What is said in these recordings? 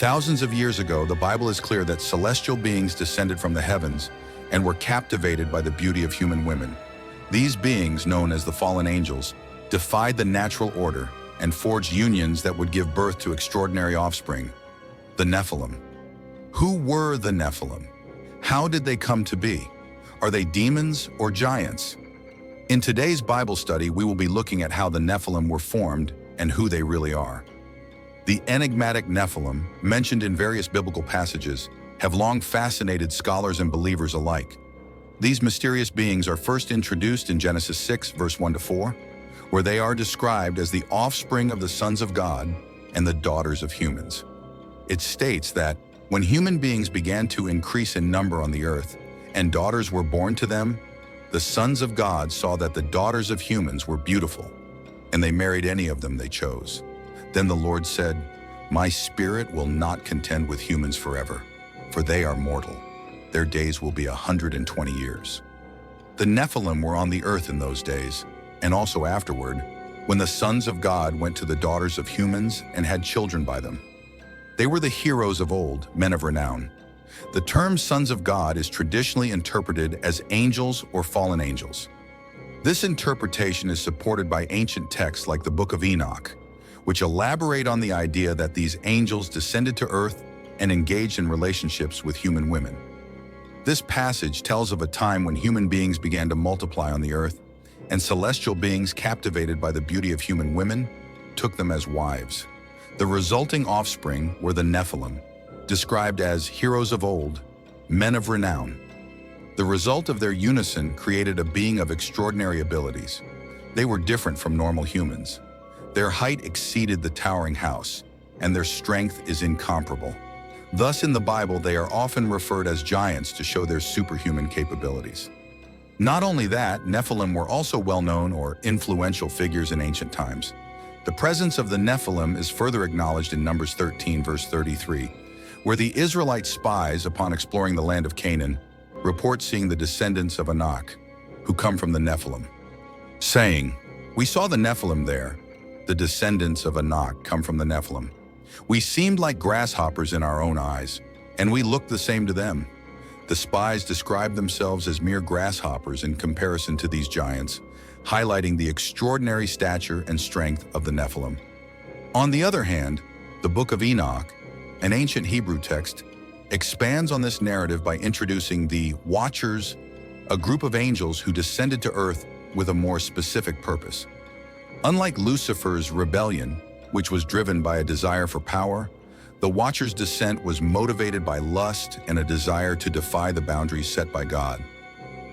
Thousands of years ago, the Bible is clear that celestial beings descended from the heavens and were captivated by the beauty of human women. These beings, known as the fallen angels, defied the natural order and forged unions that would give birth to extraordinary offspring, the Nephilim. Who were the Nephilim? How did they come to be? Are they demons or giants? In today's Bible study, we will be looking at how the Nephilim were formed and who they really are. The enigmatic Nephilim, mentioned in various biblical passages, have long fascinated scholars and believers alike. These mysterious beings are first introduced in Genesis 6, verse 1-4, where they are described as the offspring of the sons of God and the daughters of humans. It states that when human beings began to increase in number on the earth and daughters were born to them, the sons of God saw that the daughters of humans were beautiful, and they married any of them they chose. Then the Lord said, "My spirit will not contend with humans forever, for they are mortal. Their days will be 120 years. The Nephilim were on the earth in those days, and also afterward, when the sons of God went to the daughters of humans and had children by them. They were the heroes of old, men of renown. The term sons of God is traditionally interpreted as angels or fallen angels. This interpretation is supported by ancient texts like the Book of Enoch, which elaborate on the idea that these angels descended to earth and engaged in relationships with human women. This passage tells of a time when human beings began to multiply on the earth, and celestial beings captivated by the beauty of human women took them as wives. The resulting offspring were the Nephilim, described as heroes of old, men of renown. The result of their unison created a being of extraordinary abilities. They were different from normal humans. Their height exceeded the towering house, and their strength is incomparable. Thus, in the Bible, they are often referred as giants to show their superhuman capabilities. Not only that, Nephilim were also well-known or influential figures in ancient times. The presence of the Nephilim is further acknowledged in Numbers 13, verse 33, where the Israelite spies, upon exploring the land of Canaan, report seeing the descendants of Anak, who come from the Nephilim, saying, "We saw the Nephilim there. The descendants of Anak come from the Nephilim. We seemed like grasshoppers in our own eyes, and we looked the same to them." The spies described themselves as mere grasshoppers in comparison to these giants, highlighting the extraordinary stature and strength of the Nephilim. On the other hand, the Book of Enoch, an ancient Hebrew text, expands on this narrative by introducing the Watchers, a group of angels who descended to earth with a more specific purpose. Unlike Lucifer's rebellion, which was driven by a desire for power, the Watchers' descent was motivated by lust and a desire to defy the boundaries set by God.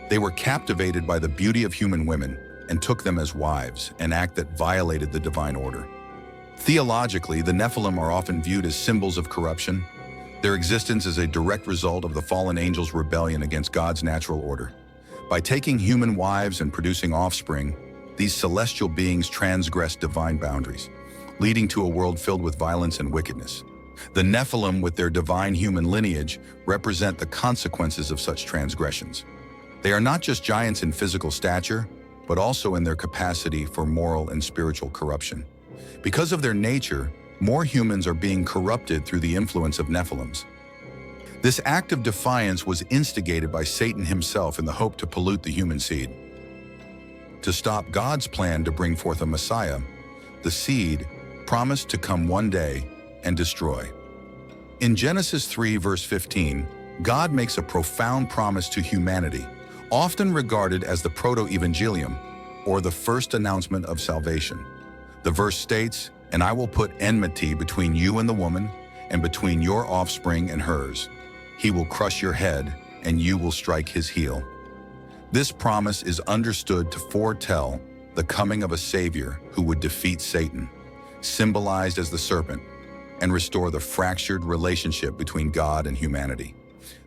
They were captivated by the beauty of human women and took them as wives, an act that violated the divine order. Theologically, the Nephilim are often viewed as symbols of corruption. Their existence is a direct result of the fallen angels' rebellion against God's natural order. By taking human wives and producing offspring, these celestial beings transgress divine boundaries, leading to a world filled with violence and wickedness. The Nephilim, with their divine human lineage, represent the consequences of such transgressions. They are not just giants in physical stature, but also in their capacity for moral and spiritual corruption. Because of their nature, more humans are being corrupted through the influence of Nephilims. This act of defiance was instigated by Satan himself in the hope to pollute the human seed. To stop God's plan to bring forth a Messiah, the seed promised to come one day and destroy. In Genesis 3, verse 15, God makes a profound promise to humanity, often regarded as the proto-evangelium, or the first announcement of salvation. The verse states, "And I will put enmity between you and the woman, and between your offspring and hers. He will crush your head, and you will strike his heel." This promise is understood to foretell the coming of a Savior who would defeat Satan, symbolized as the serpent, and restore the fractured relationship between God and humanity.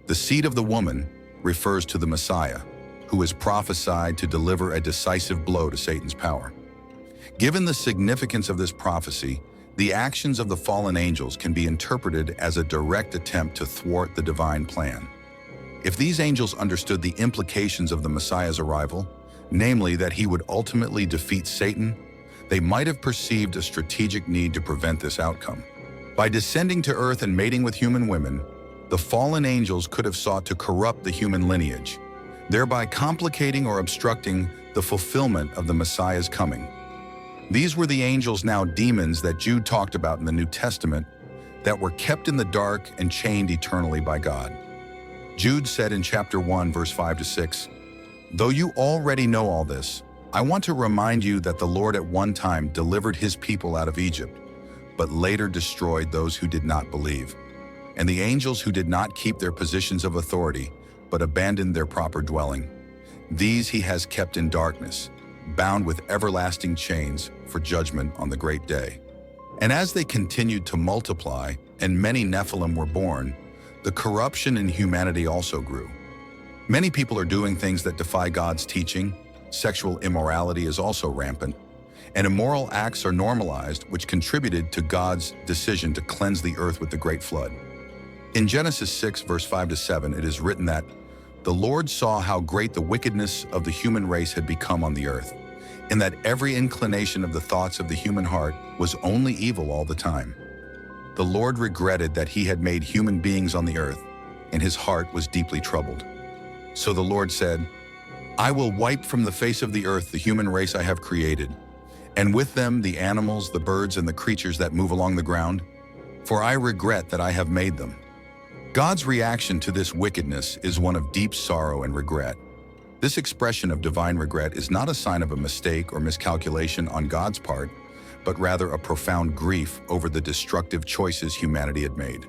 The seed of the woman refers to the Messiah, who is prophesied to deliver a decisive blow to Satan's power. Given the significance of this prophecy, the actions of the fallen angels can be interpreted as a direct attempt to thwart the divine plan. If these angels understood the implications of the Messiah's arrival, namely that he would ultimately defeat Satan, they might have perceived a strategic need to prevent this outcome. By descending to earth and mating with human women, the fallen angels could have sought to corrupt the human lineage, thereby complicating or obstructing the fulfillment of the Messiah's coming. These were the angels, now demons, that Jude talked about in the New Testament, that were kept in the dark and chained eternally by God. Jude said in chapter 1, verse 5-6, "Though you already know all this, I want to remind you that the Lord at one time delivered his people out of Egypt, but later destroyed those who did not believe, and the angels who did not keep their positions of authority, but abandoned their proper dwelling. These he has kept in darkness, bound with everlasting chains for judgment on the great day." And as they continued to multiply, and many Nephilim were born, the corruption in humanity also grew. Many people are doing things that defy God's teaching. Sexual immorality is also rampant, and immoral acts are normalized, which contributed to God's decision to cleanse the earth with the great flood. In Genesis 6, verse 5-7, it is written that the Lord saw how great the wickedness of the human race had become on the earth, and that every inclination of the thoughts of the human heart was only evil all the time. The Lord regretted that he had made human beings on the earth, and his heart was deeply troubled. So the Lord said, "I will wipe from the face of the earth the human race I have created, and with them the animals, the birds, and the creatures that move along the ground, for I regret that I have made them." God's reaction to this wickedness is one of deep sorrow and regret. This expression of divine regret is not a sign of a mistake or miscalculation on God's part, but rather a profound grief over the destructive choices humanity had made.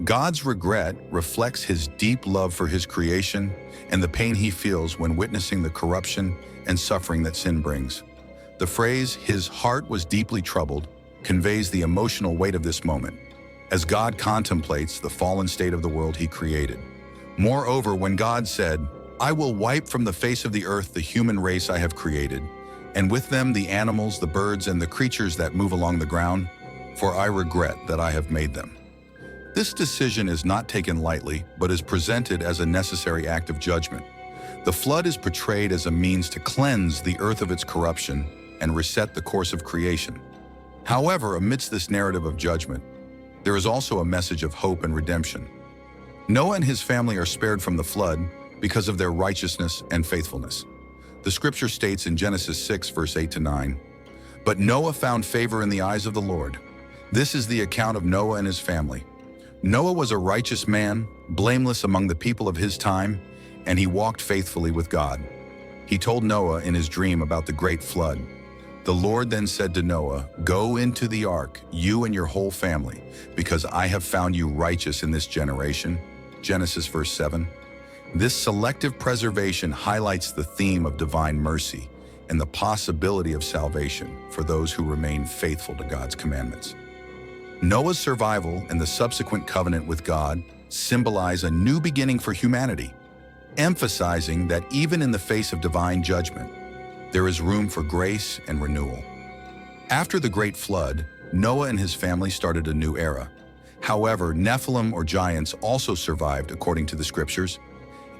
God's regret reflects his deep love for his creation and the pain he feels when witnessing the corruption and suffering that sin brings. The phrase, "his heart was deeply troubled," conveys the emotional weight of this moment, as God contemplates the fallen state of the world he created. Moreover, when God said, "I will wipe from the face of the earth the human race I have created, and with them the animals, the birds, and the creatures that move along the ground, for I regret that I have made them." This decision is not taken lightly, but is presented as a necessary act of judgment. The flood is portrayed as a means to cleanse the earth of its corruption and reset the course of creation. However, amidst this narrative of judgment, there is also a message of hope and redemption. Noah and his family are spared from the flood because of their righteousness and faithfulness. The scripture states in Genesis 6, verse 8-9, "But Noah found favor in the eyes of the Lord." This is the account of Noah and his family. Noah was a righteous man, blameless among the people of his time, and he walked faithfully with God. He told Noah in his dream about the great flood. The Lord then said to Noah, "Go into the ark, you and your whole family, because I have found you righteous in this generation." Genesis verse 7. This selective preservation highlights the theme of divine mercy and the possibility of salvation for those who remain faithful to God's commandments. Noah's survival and the subsequent covenant with God symbolize a new beginning for humanity, emphasizing that even in the face of divine judgment, there is room for grace and renewal. After the great flood, Noah and his family started a new era. However, Nephilim or giants also survived according to the scriptures.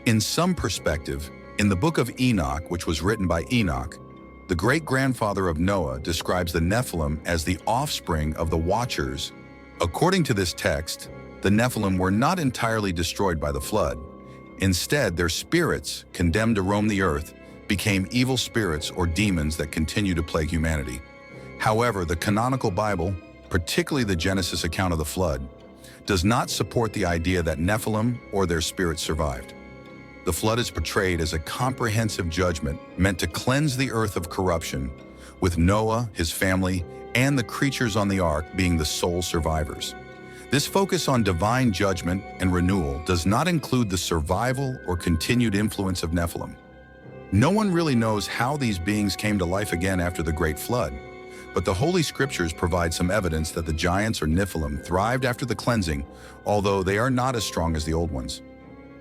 In some perspective, in the book of Enoch, which was written by Enoch, the great-grandfather of Noah describes the Nephilim as the offspring of the Watchers. According to this text, the Nephilim were not entirely destroyed by the flood. Instead, their spirits, condemned to roam the earth, became evil spirits or demons that continue to plague humanity. However, the canonical Bible, particularly the Genesis account of the flood, does not support the idea that Nephilim or their spirits survived. The flood is portrayed as a comprehensive judgment meant to cleanse the earth of corruption, with Noah, his family, and the creatures on the ark being the sole survivors. This focus on divine judgment and renewal does not include the survival or continued influence of Nephilim. No one really knows how these beings came to life again after the great flood, but the Holy Scriptures provide some evidence that the giants or Nephilim thrived after the cleansing, although they are not as strong as the old ones.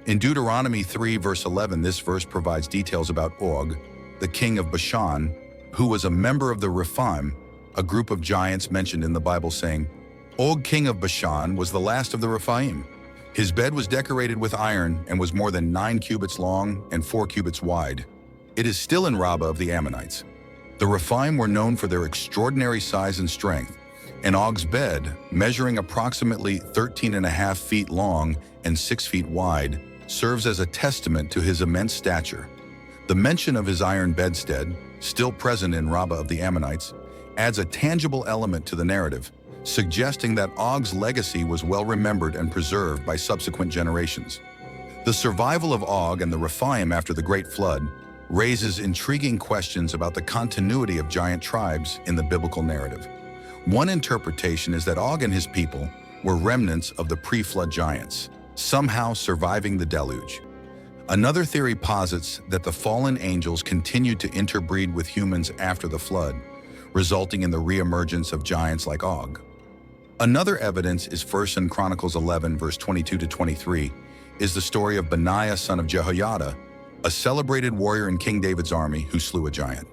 In Deuteronomy 3, verse 11, this verse provides details about Og, the king of Bashan, who was a member of the Rephaim, a group of giants mentioned in the Bible, saying, Og, king of Bashan, was the last of the Rephaim. His bed was decorated with iron and was more than 9 cubits long and 4 cubits wide. It is still in Rabbah of the Ammonites. The Rephaim were known for their extraordinary size and strength, And Og's bed, measuring approximately 13.5 feet long and 6 feet wide, serves as a testament to his immense stature. The mention of his iron bedstead, still present in Rabbah of the Ammonites, adds a tangible element to the narrative, suggesting that Og's legacy was well remembered and preserved by subsequent generations. The survival of Og and the Rephaim after the Great Flood raises intriguing questions about the continuity of giant tribes in the biblical narrative. One interpretation is that Og and his people were remnants of the pre-flood giants, somehow surviving the deluge. Another theory posits that the fallen angels continued to interbreed with humans after the flood, resulting in the re-emergence of giants like Og. Another evidence is 1 Chronicles 11, verse 22-23, is the story of Benaiah, son of Jehoiada, a celebrated warrior in King David's army who slew a giant.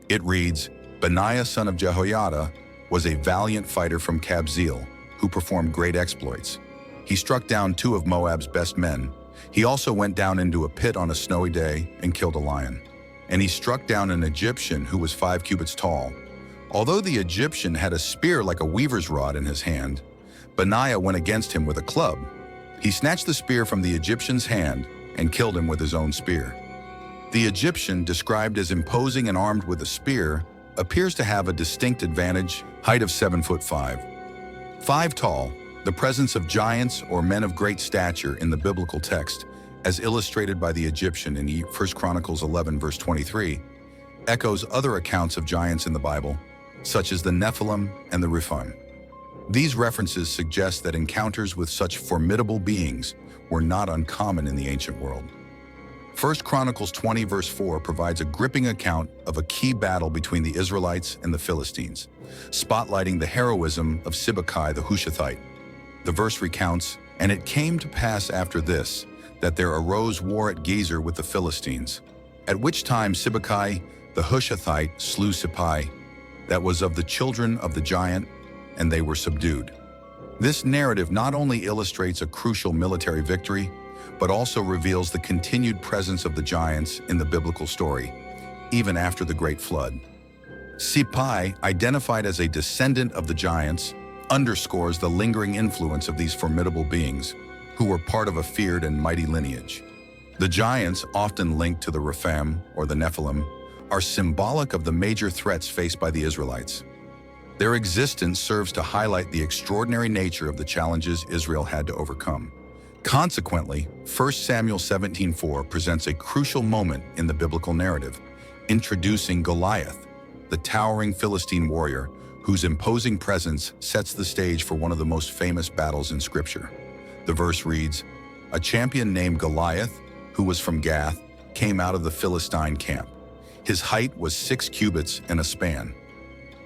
It reads, Benaiah, son of Jehoiada, was a valiant fighter from Kabzeel, who performed great exploits. He struck down 2 of Moab's best men. He also went down into a pit on a snowy day and killed a lion. And he struck down an Egyptian who was 5 cubits tall. Although the Egyptian had a spear like a weaver's rod in his hand, Benaiah went against him with a club. He snatched the spear from the Egyptian's hand and killed him with his own spear. The Egyptian, described as imposing and armed with a spear, appears to have a distinct advantage, height of 7'5". 5 tall, the presence of giants or men of great stature in the biblical text, as illustrated by the Egyptian in 1 Chronicles 11, verse 23, echoes other accounts of giants in the Bible, such as the Nephilim and the Rephaim. These references suggest that encounters with such formidable beings were not uncommon in the ancient world. 1 Chronicles 20, verse 4 provides a gripping account of a key battle between the Israelites and the Philistines, spotlighting the heroism of Sibbecai the Hushathite. The verse recounts, "And it came to pass after this, that there arose war at Gezer with the Philistines, at which time Sibbecai the Hushathite slew Sippai, that was of the children of the giant, and they were subdued." This narrative not only illustrates a crucial military victory, but also reveals the continued presence of the giants in the biblical story, even after the Great Flood. Sippai, identified as a descendant of the giants, underscores the lingering influence of these formidable beings, who were part of a feared and mighty lineage. The giants, often linked to the Rephaim or the Nephilim, are symbolic of the major threats faced by the Israelites. Their existence serves to highlight the extraordinary nature of the challenges Israel had to overcome. Consequently, 1 Samuel 17:4 presents a crucial moment in the biblical narrative, introducing Goliath, the towering Philistine warrior whose imposing presence sets the stage for one of the most famous battles in Scripture. The verse reads, "A champion named Goliath, who was from Gath, came out of the Philistine camp. His height was 6 cubits and a span."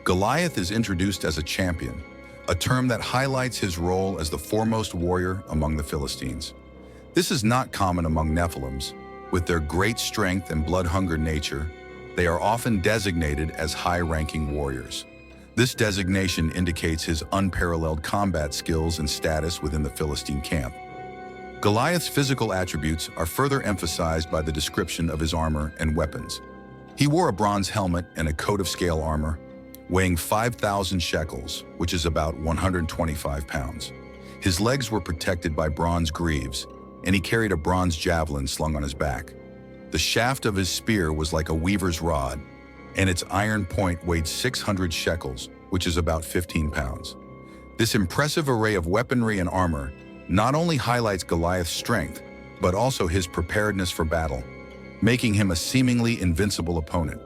Goliath is introduced as a champion, a term that highlights his role as the foremost warrior among the Philistines. This is not common among Nephilims. With their great strength and blood-hunger nature, they are often designated as high-ranking warriors. This designation indicates his unparalleled combat skills and status within the Philistine camp. Goliath's physical attributes are further emphasized by the description of his armor and weapons. He wore a bronze helmet and a coat of scale armor, weighing 5,000 shekels, which is about 125 pounds. His legs were protected by bronze greaves, and he carried a bronze javelin slung on his back. The shaft of his spear was like a weaver's rod, and its iron point weighed 600 shekels, which is about 15 pounds. This impressive array of weaponry and armor not only highlights Goliath's strength, but also his preparedness for battle, making him a seemingly invincible opponent.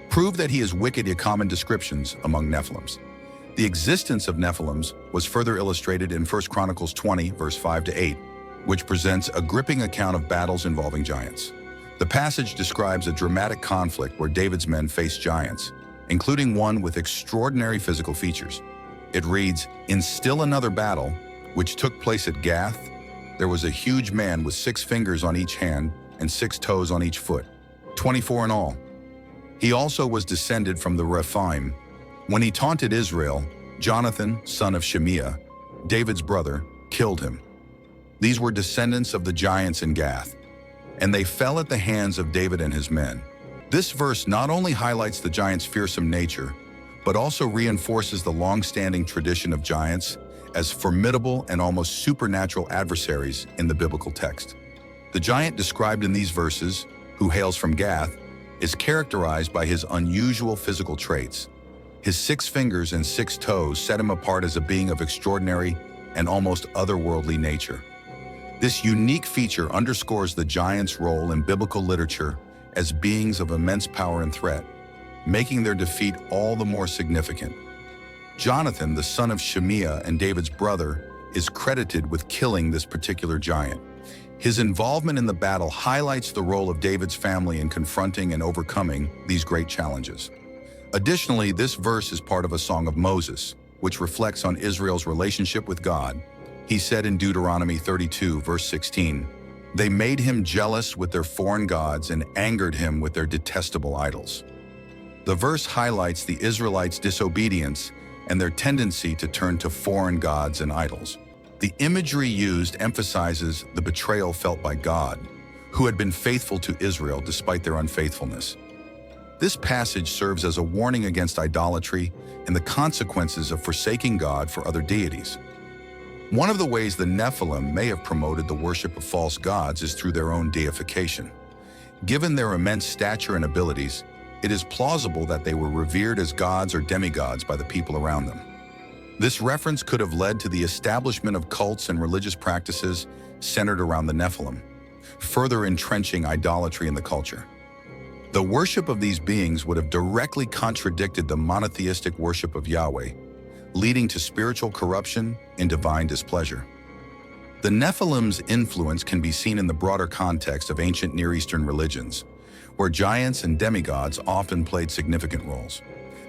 Prove that he is wicked are common descriptions among Nephilims. The existence of Nephilims was further illustrated in 1 Chronicles 20, verse 5-8, which presents a gripping account of battles involving giants. The passage describes a dramatic conflict where David's men faced giants, including one with extraordinary physical features. It reads, "In still another battle, which took place at Gath, there was a huge man with 6 fingers on each hand and 6 toes on each foot, 24 in all. He also was descended from the Rephaim. When he taunted Israel, Jonathan, son of Shimea, David's brother, killed him. These were descendants of the giants in Gath, and they fell at the hands of David and his men." This verse not only highlights the giant's fearsome nature, but also reinforces the long-standing tradition of giants as formidable and almost supernatural adversaries in the biblical text. The giant described in these verses, who hails from Gath, is characterized by his unusual physical traits. His 6 fingers and 6 toes set him apart as a being of extraordinary and almost otherworldly nature. This unique feature underscores the giant's role in biblical literature as beings of immense power and threat, making their defeat all the more significant. Jonathan, the son of Shemiah and David's brother, is credited with killing this particular giant. His involvement in the battle highlights the role of David's family in confronting and overcoming these great challenges. Additionally, this verse is part of a song of Moses, which reflects on Israel's relationship with God. He said in Deuteronomy 32, verse 16, "They made him jealous with their foreign gods and angered him with their detestable idols." The verse highlights the Israelites' disobedience and their tendency to turn to foreign gods and idols. The imagery used emphasizes the betrayal felt by God, who had been faithful to Israel despite their unfaithfulness. This passage serves as a warning against idolatry and the consequences of forsaking God for other deities. One of the ways the Nephilim may have promoted the worship of false gods is through their own deification. Given their immense stature and abilities, it is plausible that they were revered as gods or demigods by the people around them. This reference could have led to the establishment of cults and religious practices centered around the Nephilim, further entrenching idolatry in the culture. The worship of these beings would have directly contradicted the monotheistic worship of Yahweh, leading to spiritual corruption and divine displeasure. The Nephilim's influence can be seen in the broader context of ancient Near Eastern religions, where giants and demigods often played significant roles.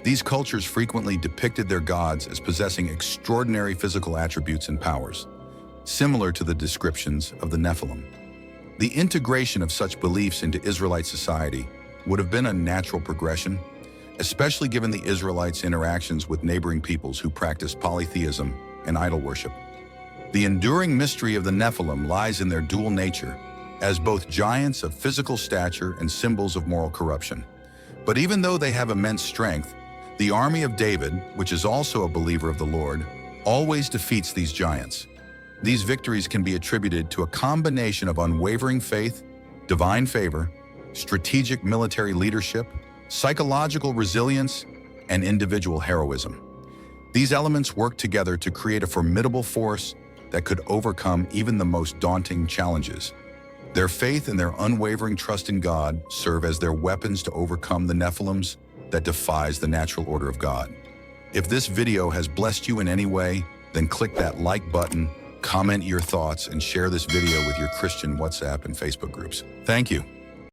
These cultures frequently depicted their gods as possessing extraordinary physical attributes and powers, similar to the descriptions of the Nephilim. The integration of such beliefs into Israelite society would have been a natural progression, especially given the Israelites' interactions with neighboring peoples who practiced polytheism and idol worship. The enduring mystery of the Nephilim lies in their dual nature, as both giants of physical stature and symbols of moral corruption. But even though they have immense strength, the army of David, which is also a believer of the Lord, always defeats these giants. These victories can be attributed to a combination of unwavering faith, divine favor, strategic military leadership, psychological resilience, and individual heroism. These elements work together to create a formidable force that could overcome even the most daunting challenges. Their faith and their unwavering trust in God serve as their weapons to overcome the Nephilims that defies the natural order of God. If this video has blessed you in any way, then click that like button, comment your thoughts, and share this video with your Christian WhatsApp and Facebook groups. Thank you.